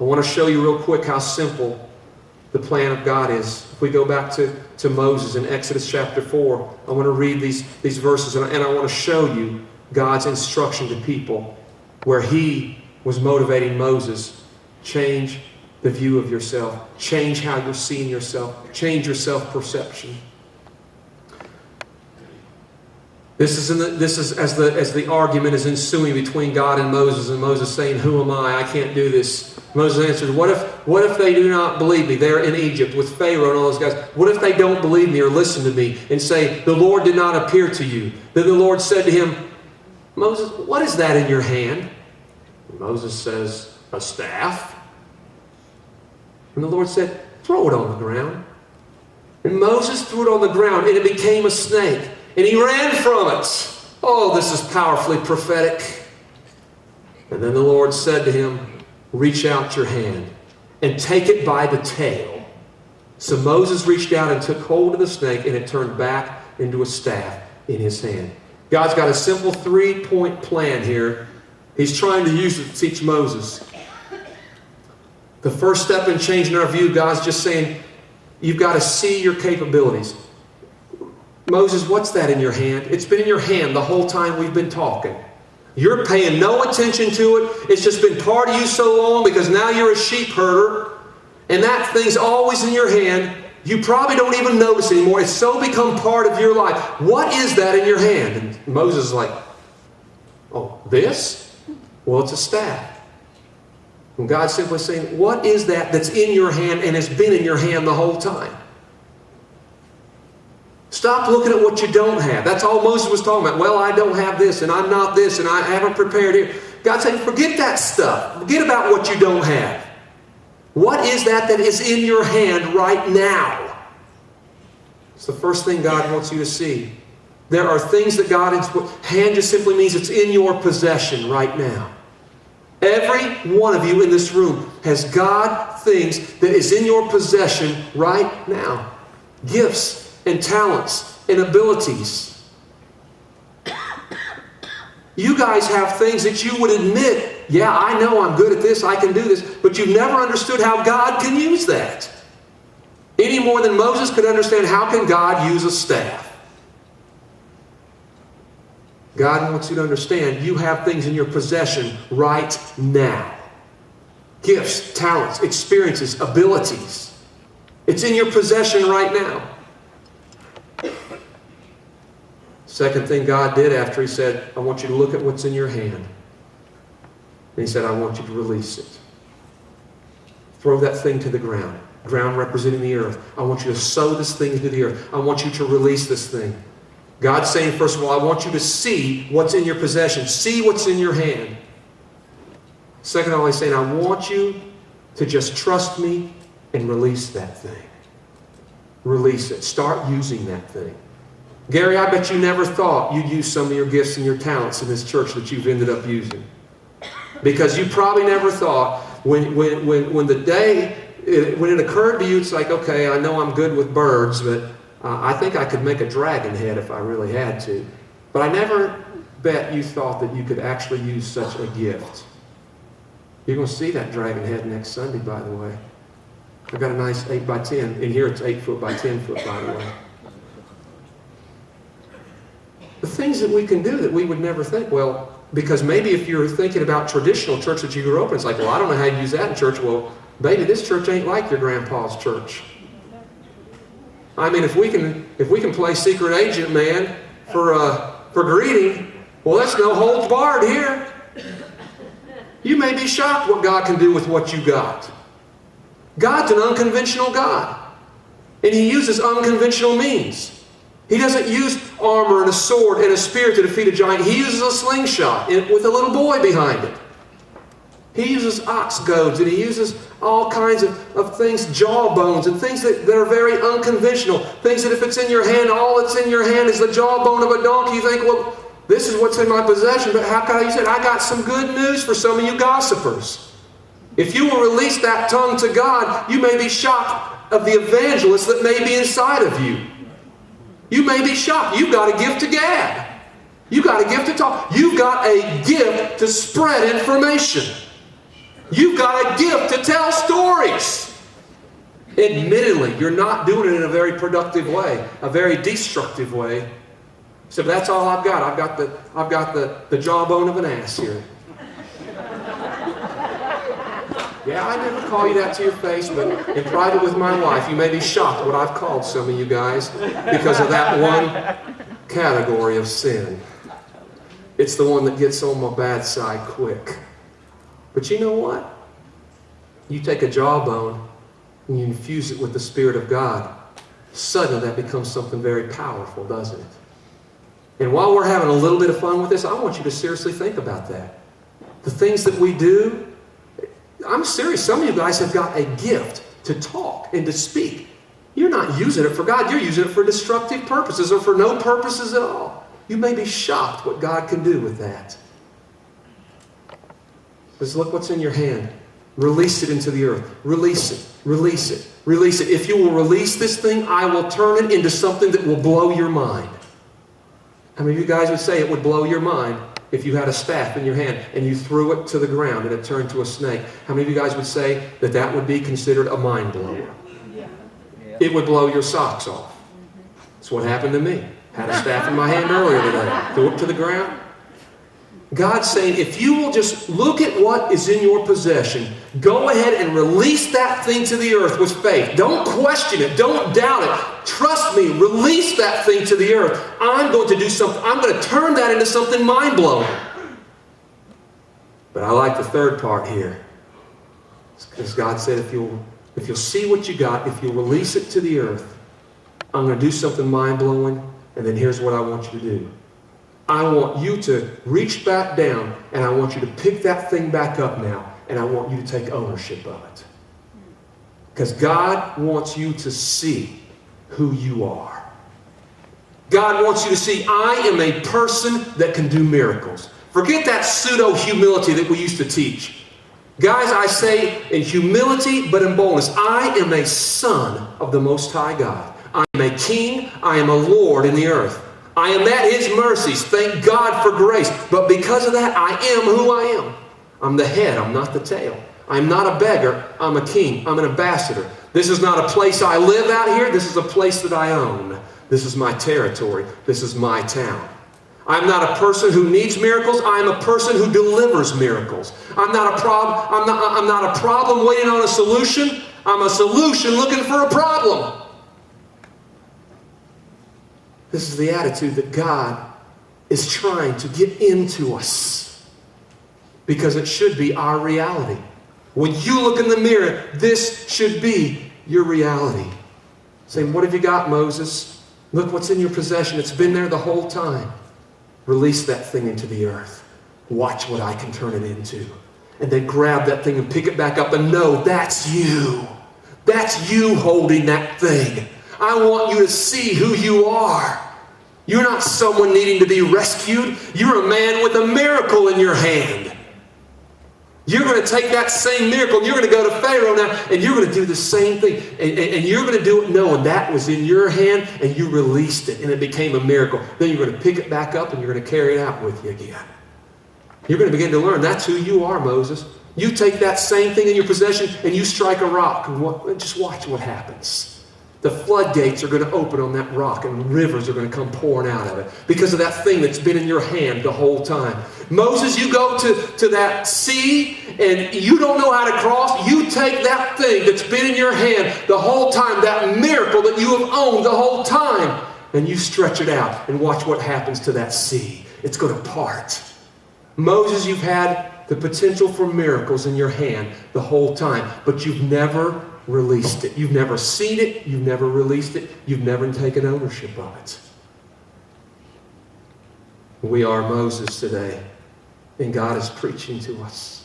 I want to show you real quick how simple the plan of God is. If we go back to Moses in Exodus chapter 4, I want to read these verses, and I want to show you God's instruction to people where He was motivating Moses. Change the view of yourself. Change how you're seeing yourself. Change your self-perception. This is as the argument is ensuing between God and Moses saying, "Who am I? I can't do this." Moses answered, "What if they do not believe me?" They're in Egypt with Pharaoh and all those guys. "What if they don't believe me or listen to me and say, 'The Lord did not appear to you?'" Then the Lord said to him, "Moses, what is that in your hand?" And Moses says, "A staff." And the Lord said, "Throw it on the ground." And Moses threw it on the ground, and it became a snake. And he ran from it. Oh, this is powerfully prophetic. And then the Lord said to him, "Reach out your hand and take it by the tail." So Moses reached out and took hold of the snake, and it turned back into a staff in his hand. God's got a simple 3-point plan here. He's trying to use it to teach Moses. The first step in changing our view, God's just saying, you've got to see your capabilities. Moses, what's that in your hand? It's been in your hand the whole time we've been talking. You're paying no attention to it. It's just been part of you so long because now you're a sheep herder. And that thing's always in your hand. You probably don't even notice anymore. It's so become part of your life. What is that in your hand? And Moses is like, "Oh, this? Well, it's a staff." And God's simply saying, what is that that's in your hand and has been in your hand the whole time? Stop looking at what you don't have. That's all Moses was talking about. Well, I don't have this, and I'm not this, and I haven't prepared here. God's saying, forget that stuff. Forget about what you don't have. What is that is in your hand right now? It's the first thing God wants you to see. There are things that hand just simply means it's in your possession right now. Every one of you in this room has God things that is in your possession right now. Gifts and talents and abilities. You guys have things that you would admit, yeah, I know I'm good at this, I can do this, but you've never understood how God can use that. Any more than Moses could understand how can God use a staff. God wants you to understand you have things in your possession right now. Gifts, talents, experiences, abilities. It's in your possession right now. Second thing God did after He said, I want you to look at what's in your hand. And He said, I want you to release it. Throw that thing to the ground. Ground representing the earth. I want you to sow this thing into the earth. I want you to release this thing. God's saying, first of all, I want you to see what's in your possession. See what's in your hand. Second of all, He's saying, I want you to just trust me and release that thing. Release it. Start using that thing. Gary, I bet you never thought you'd use some of your gifts and your talents in this church that you've ended up using. Because you probably never thought, when it occurred to you, it's like, okay, I know I'm good with birds, but I think I could make a dragon head if I really had to. But I never bet you thought that you could actually use such a gift. You're going to see that dragon head next Sunday, by the way. I've got a nice 8 by 10. In here it's 8 foot by 10 foot, by the way. The things that we can do that we would never think, well, because maybe if you're thinking about traditional church that you grew up in, it's like, well, I don't know how you use that in church. Well, baby, this church ain't like your grandpa's church. I mean, if we can play secret agent man for greeting, well, there's no holds barred here. You may be shocked what God can do with what you got. God's an unconventional God. And He uses unconventional means. He doesn't use armor and a sword and a spear to defeat a giant. He uses a slingshot with a little boy behind it. He uses ox goads, and He uses all kinds of things, jawbones, and things that are very unconventional. Things that if it's in your hand, all that's in your hand is the jawbone of a donkey. You think, well, this is what's in my possession, but how can I use it? I got some good news for some of you gossipers. If you will release that tongue to God, you may be shocked of the evangelist that may be inside of you. You may be shocked. You've got a gift to gab. You've got a gift to talk. You've got a gift to spread information. You've got a gift to tell stories. Admittedly, you're not doing it in a very productive way, a very destructive way. So that's all I've got. I've got the jawbone of an ass here. Yeah, I never call you that to your face, but in private with my wife, you may be shocked what I've called some of you guys because of that one category of sin. It's the one that gets on my bad side quick. But you know what? You take a jawbone and you infuse it with the Spirit of God, suddenly that becomes something very powerful, doesn't it? And while we're having a little bit of fun with this, I want you to seriously think about that. The things that we do, I'm serious, some of you guys have got a gift to talk and to speak. You're not using it for God, you're using it for destructive purposes or for no purposes at all. You may be shocked what God can do with that. Just look what's in your hand. Release it into the earth. Release it. Release it. Release it. If you will release this thing, I will turn it into something that will blow your mind. How many of you guys would say it would blow your mind if you had a staff in your hand and you threw it to the ground and it turned to a snake? How many of you guys would say that that would be considered a mind blower? It would blow your socks off. That's what happened to me. Had a staff in my hand earlier today. Threw it to the ground. God's saying, if you will just look at what is in your possession, go ahead and release that thing to the earth with faith. Don't question it. Don't doubt it. Trust me. Release that thing to the earth. I'm going to do something. I'm going to turn that into something mind-blowing. But I like the third part here. Because God said, if you'll see what you got, if you'll release it to the earth, I'm going to do something mind-blowing, and then here's what I want you to do. I want you to reach back down, and I want you to pick that thing back up now, and I want you to take ownership of it. Because God wants you to see who you are. God wants you to see, I am a person that can do miracles. Forget that pseudo-humility that we used to teach. Guys, I say in humility, but in boldness, I am a son of the Most High God. I am a king, I am a Lord in the earth. I am at His mercies. Thank God for grace. But because of that, I am who I am. I'm the head. I'm not the tail. I'm not a beggar. I'm a king. I'm an ambassador. This is not a place I live out here. This is a place that I own. This is my territory. This is my town. I'm not a person who needs miracles. I'm a person who delivers miracles. I'm not a problem waiting on a solution. I'm a solution looking for a problem. This is the attitude that God is trying to get into us, because it should be our reality. When you look in the mirror, this should be your reality. Say, what have you got, Moses? Look what's in your possession. It's been there the whole time. Release that thing into the earth. Watch what I can turn it into. And then grab that thing and pick it back up and know that's you. That's you holding that thing. I want you to see who you are. You're not someone needing to be rescued. You're a man with a miracle in your hand. You're going to take that same miracle and you're going to go to Pharaoh now and you're going to do the same thing. And you're going to do it knowing that was in your hand and you released it and it became a miracle. Then you're going to pick it back up and you're going to carry it out with you again. You're going to begin to learn that's who you are, Moses. You take that same thing in your possession and you strike a rock. And just watch what happens. The floodgates are going to open on that rock and rivers are going to come pouring out of it because of that thing that's been in your hand the whole time. Moses, you go to that sea and you don't know how to cross. You take that thing that's been in your hand the whole time, that miracle that you have owned the whole time, and you stretch it out and watch what happens to that sea. It's going to part. Moses, you've had the potential for miracles in your hand the whole time, but you've never released it. You've never seen it. You've never released it. You've never taken ownership of it. We are Moses today, and God is preaching to us.